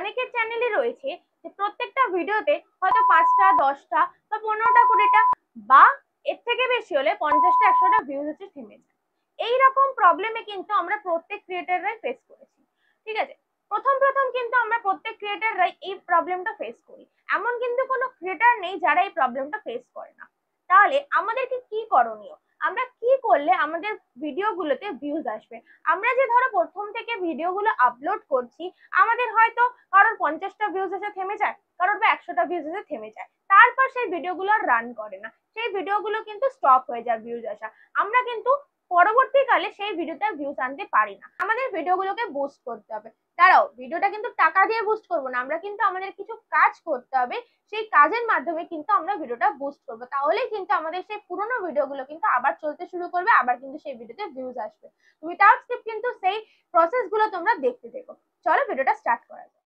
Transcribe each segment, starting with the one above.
অনেকের চ্যানেলে রয়েছে যে প্রত্যেকটা ভিডিওতে হয়তো 5টা 10টা বা 15টা 20টা বা এর থেকে বেশি হলে 50টা 100টা ভিউজ হচ্ছে থেমে যায়। এইরকম প্রবলেমে কিন্তু আমরা প্রত্যেক ক্রিয়েটাররাই ফেস করেছি। ঠিক আছে, প্রথম প্রথম কিন্তু আমরা প্রত্যেক ক্রিয়েটাররাই এই প্রবলেমটা ফেস করি। এমন কিন্তু কোনো ক্রিয়েটার নেই যারা এই প্রবলেমটা ফেস করে না। তাহলে আমাদেরকে কি করণীয়, আমরা কি করলে আমাদের ভিডিওগুলোতে ভিউজ আসবে? আমরা যে ধরো প্রথম থেকে ভিডিওগুলো আপলোড করছি, আমাদের হয়তো কারোর 50টা ভিউজ এসে থেমে যায়, কারোর বা 100টা ভিউজ এসে থেমে যায়, তারপর সেই ভিডিওগুলো আর রান করে না, সেই ভিডিওগুলো কিন্তু স্টপ হয়ে যায় ভিউজ আসা। আমরা কিন্তু পরবর্তীকালে সেই ভিডিওতে ভিউজ আনতে পারি না। আমাদের ভিডিওগুলোকে বুস্ট করতে হবে। দাঁড়াও, ভিডিওটা কিন্তু টাকা দিয়ে বুস্ট করবো না, আমরা কিন্তু আমাদের কিছু কাজ করতে হবে, সেই কাজের মাধ্যমে কিন্তু আমরা ভিডিওটা বুস্ট করবো। তাহলেই কিন্তু আমাদের সেই পুরোনো ভিডিওগুলো কিন্তু আবার চলতে শুরু করবে, আবার কিন্তু সেই ভিডিওতে ভিউজ আসবে। উইথাউট স্ক্রিপ্ট কিন্তু সেই প্রসেস গুলো তোমরা দেখতে দেখো। চলো ভিডিওটা স্টার্ট করা যাক।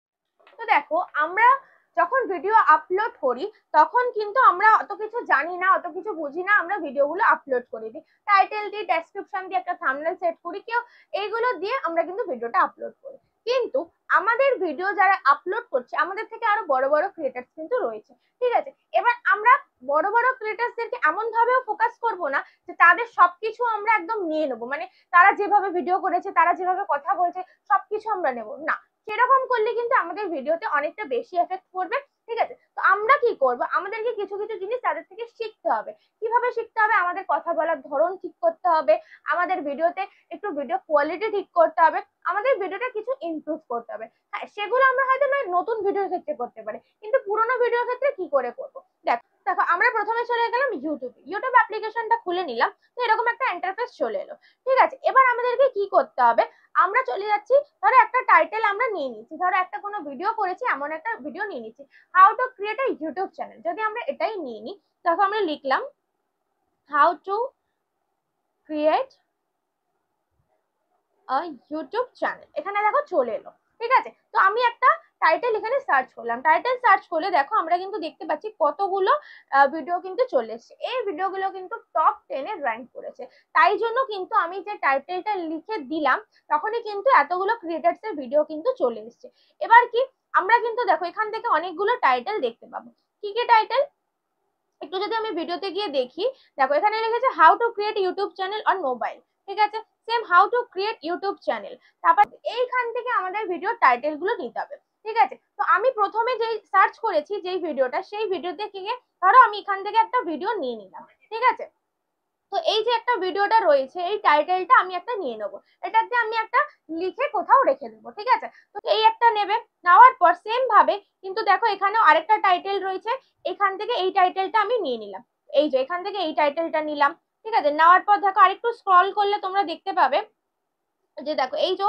তো দেখো, আমরা যখন ভিডিও আপলোড করি তখন কিন্তু আমরা অত কিছু জানি না, অত কিছু বুঝি না, আমরা ভিডিওগুলো আপলোড করে দিই, টাইটেল দিই, ডেসক্রিপশন দিই, একটা থাম্বনেল সেট করি, কেউ এইগুলো দিয়ে আমরা কিন্তু ভিডিওটা আপলোড করি। কিন্তু আমাদের ভিডিও যারা আপলোড করছে, আমাদের থেকে আরো বড় বড় ক্রিয়েটার্স কিন্তু রয়েছে। ঠিক আছে, এবার আমরা বড় বড় ক্রিয়েটার্সদেরকে এমন ভাবেও ফোকাস করব না যে তাদের সবকিছু আমরা একদম নিয়ে নেবো, মানে তারা যেভাবে ভিডিও করেছে, তারা যেভাবে কথা বলছে সবকিছু আমরা নেবো না। সেরকম করলে কিন্তু আমাদের ভিডিওতে অনেকটা বেশি এফেক্ট পড়বে। ঠিক আছে, তো আমরা কি করব, আমাদেরকে কিছু কিছু জিনিস তাদের থেকে শিখতে হবে। কিভাবে শিখতে হবে? আমাদের কথা বলার ধরন ঠিক করতে হবে, আমাদের ভিডিওতে একটু ভিডিও কোয়ালিটি ঠিক করতে হবে, আমাদের ভিডিওটা কিছু ইমপ্রুভ করতে হবে। হ্যাঁ, সেগুলো আমরা হয়তো নতুন ভিডিওর ক্ষেত্রে করতে পারি, কিন্তু পুরোনো ভিডিওর ক্ষেত্রে কি করে করবো? দেখো দেখো, আমরা প্রথমে চলে গেলাম ইউটিউব অ্যাপ্লিকেশনটা খুলে নিলাম। তো এরকম একটা ইন্টারফেস চলে এলো। ঠিক আছে, এবার আমাদেরকে কি করতে হবে, আমরা চলে যাচ্ছি, ধরো একটা টাইটেল আমরা নিয়ে নিচ্ছি, ধরো একটা কোনো ভিডিও করেছি, এমন একটা ভিডিও নিয়ে নিচ্ছি, how to create a YouTube channel. যদি আমরা এটাই নিয়ে নিই, দেখো আমরা লিখলাম how to create a YouTube channel, এখানে দেখো চলে এলো। ঠিক আছে, তো আমি একটা টাইটেল এখানে সার্চ করলাম, টাইটেল সার্চ করলে দেখো আমরা কিন্তু দেখতে পাচ্ছি কতগুলো ভিডিও কিন্তু চলে এসছে। এই ভিডিওগুলো কিন্তু টপ 10-এ র্যাঙ্ক করেছে। তাই জন্য কিন্তু আমি যে টাইটেলটা লিখে দিলাম, তখনই কিন্তু এতগুলো ক্রিয়েটার্স এর ভিডিও কিন্তু চলে এসছে। এবার কি, আমরা কিন্তু দেখো এখান থেকে অনেকগুলো টাইটেল দেখতে পাবো। কি কি টাইটেল, একটু যদি আমি ভিডিওতে গিয়ে দেখি, দেখো এখানে লিখেছে how to create YouTube channel on mobile. ঠিক আছে, same how to create YouTube channel. তারপর এইখান থেকে আমাদের ভিডিও টাইটেল গুলো নিতে হবে। ঠিক আছে, তো আমি প্রথমে যেই সার্চ করেছি যেই ভিডিওটা, সেই ভিডিওতে গিয়ে ধরো আমি এখান থেকে একটা ভিডিও নিয়ে নিলাম। ঠিক আছে, তো এই যে একটা ভিডিওটা রয়েছে, এই টাইটেলটা আমি একটা নিয়ে নেবো, এটাতে আমি একটা লিখে কোথাও রেখে দেবো। ঠিক আছে, তো এই একটা নেবে, নেওয়ার পর সেম ভাবে কিন্তু দেখো এখানেও আরেকটা টাইটেল রয়েছে, এখান থেকে এই টাইটেলটা আমি নিয়ে নিলাম, এই যে এখান থেকে এই টাইটেলটা নিলাম। ঠিক আছে, নেওয়ার পর দেখো আরেকটু স্ক্রল করলে তোমরা দেখতে পাবে যে দেখো এই যে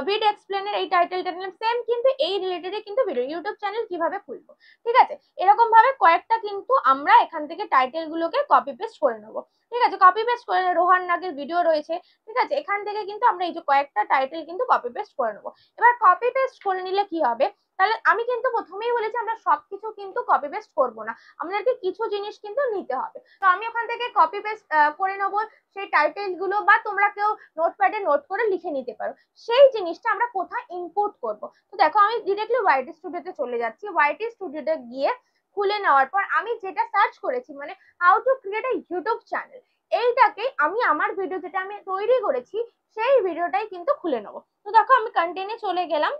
ভিড এক্সপ্লেনের এই টাইটেলটা নিলাম, সেম কিন্তু এই রিলেটেড কিন্তু ভিডিও, ইউটিউব চ্যানেল কিভাবে খুলবো। ঠিক আছে, এরকম ভাবে কয়েকটা কিন্তু আমরা এখান থেকে টাইটেল গুলোকে কপি পেস্ট করে নেবো। ঠিক আছে, কপি পেস্ট করে রোহান নাগের ভিডিও রয়েছে। ঠিক আছে, এখান থেকে কিন্তু আমরা এই যে কয়েকটা টাইটেল কিন্তু কপি পেস্ট করে নেবো। এবার কপি পেস্ট করে নিলে কি হবে, তাহলে আমি কিন্তু প্রথমেই বলেছি আমরা সবকিছু কিন্তু কপি পেস্ট করবো না, আমাদেরকে কিছু জিনিস কিন্তু নিতে হবে। তো আমি ওখান থেকে কপি পেস্ট করে নেবো সেই টাইটেল গুলো, বা তোমরা কেউ নোটপ্যাডে নোট করে লিখে নিতে পারো। সেই জিনিসটা আমরা কোথায় ইনপুট করব, তো দেখো আমি ডিরেক্টলি ওয়াইটি স্টুডিওতে চলে যাচ্ছি। ওয়াইটি স্টুডিওতে গিয়ে খুলে নেওয়ার পর আমি যেটা সার্চ করেছি, মানে how to create a YouTube channel, এইটাকে আমি আমার ভিডিও যেটা আমি তৈরি করেছি সেই ভিডিওটাই কিন্তু খুলে নেবো। তো দেখো আমি কন্টেন্টে চলে গেলাম,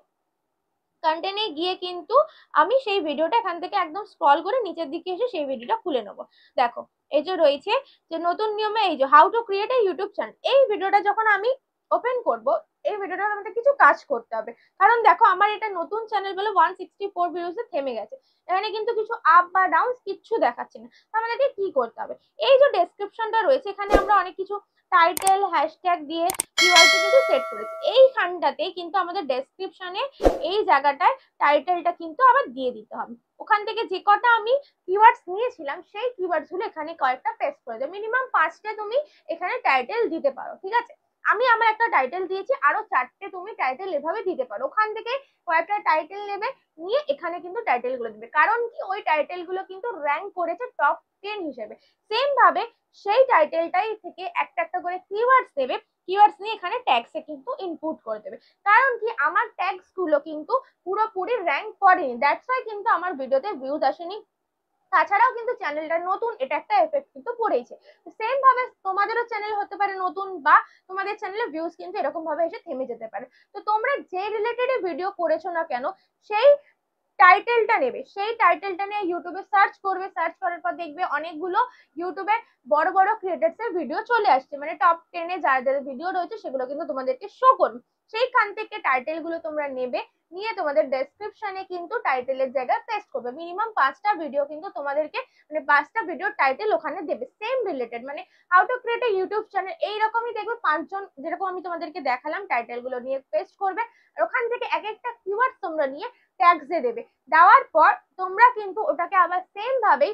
কন্টেন্টে গিয়ে কিন্তু আমি সেই ভিডিওটা এখান থেকে একদম স্ক্রল করে নিচের দিকে এসে সেই ভিডিওটা খুলে নেবো। দেখো এই যে রয়েছে যে নতুন নিয়মে, এই যে how to create a YouTube channel, এই ভিডিওটা যখন আমি ওপেন করব, এই ভিডিওটা আমাদের কিছু কাজ করতে হবে, কারণ দেখো আমার এটা নতুন চ্যানেল বলে 164 ভিউজে থেমে গেছে, এখানে কিন্তু কিছু আপ বা ডাউন কিচ্ছু দেখাচ্ছে না। আমাদেরকে কি করতে হবে, এই যে ডেসক্রিপশনটা রয়েছে, এখানে আমরা অনেক কিছু টাইটেল হ্যাশট্যাগ দিয়ে কিওয়ার্ড কিন্তু সেট করেছি, এইখানটাতেই কিন্তু আমাদের ডেসক্রিপশনে এই জায়গাটায় টাইটেলটা কিন্তু আবার দিয়ে দিতে হবে। ওখান থেকে যে কটা আমি কিওয়ার্ডস নিয়েছিলাম সেই কিওয়ার্ডস গুলো এখানে কয়েকটা পেস্ট করে দেবে, মিনিমাম 5টে তুমি এখানে টাইটেল দিতে পারো। ঠিক আছে, আমি আমার একটা টাইটেল দিয়েছি, আরো 4টে তুমি টাইটেল এভাবে দিতে পারো। ওখান থেকে কয়েকটা টাইটেল নেবে, নিয়ে এখানে কিন্তু টাইটেল গুলো দেবে, কারণ কি ওই টাইটেল গুলো কিন্তু র্যাঙ্ক করেছে টপ 10 হিসেবে। সেম ভাবে সেই টাইটেলটাই থেকে একটা একটা করে কিওয়ার্ডস দেবে, কিওয়ার্ডস নিয়ে এখানে ট্যাগসে কিন্তু ইনপুট করে দেবে। কারণ কি আমার ট্যাগস গুলো কিন্তু পুরোপুরি র্যাঙ্ক করেনি, দ্যাটস ওয়াই কিন্তু আমার ভিডিওতে ভিউজ আসেনি। তাছাড়াও কিন্তু চ্যানেলটা নতুন, এটা একটা এফেক্ট কিন্তু পড়েছে। সেম ভাবে তোমাদেরও চ্যানেল হতে পারে নতুন, বা তোমাদের চ্যানেলে ভিউজ কিন্তু এরকম ভাবে এসে থেমে যেতে পারে। তো তোমরা যে রিলেটেড ভিডিও করেছো না কেন সেই টাইটেলটা নেবে, সেই টাইটেলটা নিয়ে ইউটিউবে সার্চ করবে, সার্চ করার পর দেখবে অনেকগুলো ইউটিউবে বড় বড় ক্রিয়েটার্স এর ভিডিও চলে আসছে, মানে টপ 10 এ যারা যারা ভিডিও রয়েছে সেগুলো কিন্তু তোমাদেরকে শো করবে। সেইখান থেকে টাইটেল গুলো তোমরা নেবে, নিয়ে তোমাদের ডেসক্রিপশনে কিন্তু টাইটেলের জায়গায় পেস্ট করবে। মিনিমাম 5টা ভিডিও কিন্তু তোমাদেরকে, মানে 5টা ভিডিও টাইটেল ওখানে দেবে সেম রিলেটেড, মানে how to create a YouTube channel এইরকমই দেখবে 5জন, যেরকম আমি তোমাদেরকে দেখালাম টাইটেল গুলো নিয়ে পেস্ট করবে। আর ওখান থেকে এক একটা কিওয়ার্ড তোমরা নিয়ে ট্যাগসে দেবে। দেওয়ার পর তোমরা কিন্তু ওটাকে আবার সেম ভাবেই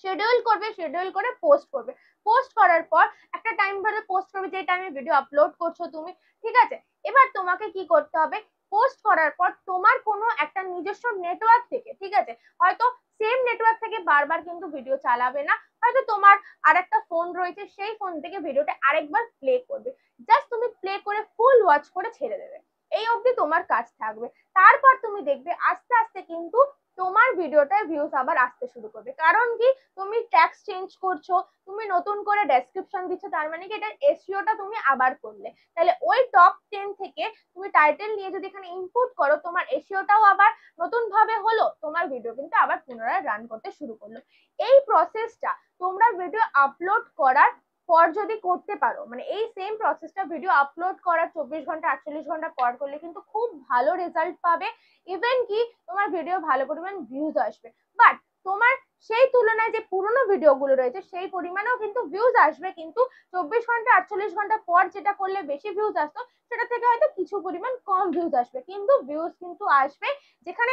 শিডিউল করবে, শিডিউল করে পোস্ট করবে। পোস্ট করার পর একটা টাইম ধরে পোস্ট করবে, যে টাইমে ভিডিও আপলোড করছো তুমি, ঠিক আছে। এবার তোমাকে কি করতে হবে, পোস্ট করার পর তোমার কোনো একটা নিজস্ব নেটওয়ার্ক থেকে, ঠিক আছে, হয়তো সেম নেটওয়ার্ক থেকে বারবার কিন্তু ভিডিও চালাবে না, হয়তো তোমার আরেকটা ফোন রয়েছে সেই ফোন থেকে ভিডিওটা আরেকবার প্লে করবে, জাস্ট তুমি প্লে করে ফুল ওয়াচ করে ছেড়ে দেবে। এই অবধি তোমার কাজ থাকবে। তারপর তুমি দেখবে আস্তে আস্তে কিন্তু তোমার ভিডিওটায় ভিউজ আবার আসতে শুরু করবে। কারণ কি, তুমি ট্যাক্স চেঞ্জ করছো, তুমি নতুন করে ডেসক্রিপশন দিচ্ছ, তার মানে কি এটার এসইওটা তুমি আবার করলে। তাহলে ওই টপ 10 থেকে তুমি টাইটেল নিয়ে যদি এখানে ইনপুট করো, তোমার এসইওটাও আবার নতুন ভাবে হলো, তোমার ভিডিও কিন্তু আবার পুনরায় রান করতে শুরু করলো। এই প্রসেসটা তোমরা ভিডিও আপলোড করার পর যদি করতে পারো, মানে এই সেম প্রসেসটা ভিডিও আপলোড করার 24 ঘন্টা 48 ঘন্টা পর করলে কিন্তু খুব ভালো রেজাল্ট পাবে। ইভেন কি তোমার ভিডিও ভালো পরিমাণ ভিউজ আসবে। বাট তোমার সেই তুলনায় যে পুরোনো ভিডিওগুলো রয়েছে সেই পরিমাণেও কিন্তু ভিউজ আসবে, কিন্তু 24 ঘন্টা 48 ঘন্টা পর যেটা করলে বেশি ভিউজ আসতো সেটা থেকে হয়তো কিছু পরিমাণ কম ভিউজ আসবে, কিন্তু ভিউজ কিন্তু আসবে। যেখানে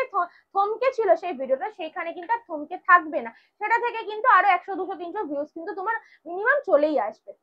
থমকে ছিল সেই ভিডিওটা সেইখানে কিন্তু আর থমকে থাকবে না, সেটা থেকে কিন্তু আরো 100 200 300 ভিউজ কিন্তু তোমার মিনিমাম চলেই আসবে।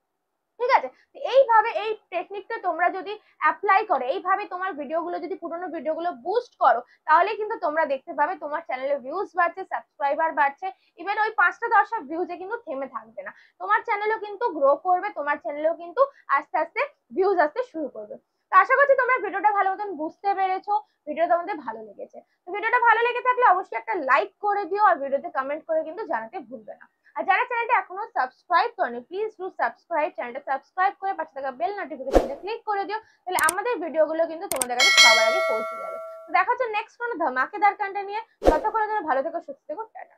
ঠিক আছে, এইভাবে এই টেকনিকটা তোমরা যদি অ্যাপ্লাই করো, এইভাবে তোমার ভিডিওগুলো যদি পুরোনো ভিডিওগুলো বুস্ট করো, তাহলে কিন্তু তোমরা দেখতে পাবে তোমার চ্যানেলে ভিউজ বাড়ছে, সাবস্ক্রাইবার বাড়ছে। ইভেন ওই 5টা 10টা ভিউজে কিন্তু থেমে থাকবে না, তোমার চ্যানেলও কিন্তু গ্রো করবে, তোমার চ্যানেলেও কিন্তু আস্তে আস্তে ভিউজ আসতে শুরু করবে। তো আশা করছি তোমরা ভিডিওটা ভালো মতন বুঝতে পেরেছো, ভিডিওটা তোমাদের ভালো লেগেছে। তো ভিডিওটা ভালো লেগে থাকলে অবশ্যই একটা লাইক করে দিও, আর ভিডিওতে কমেন্ট করে কিন্তু জানাতে ভুলবে না। আর যারা চ্যানেলটা এখনো সাবস্ক্রাইব করেনি, প্লিজ ডু সাবস্ক্রাইব, চ্যানেলটা সাবস্ক্রাইব করে পাশে থাকা বেল নোটিফিকেশনটা ক্লিক করে দিও, তাহলে আমাদের ভিডিওগুলো কিন্তু তোমাদের কাছে সবার আগে পৌঁছে যাবে। তো দেখা হচ্ছে নেক্সট কোনো ধামাকেদার কন্টেন্ট নিয়ে। ততক্ষণের জন্য ভালো থেকো, সুস্থ থেকো, টাটা।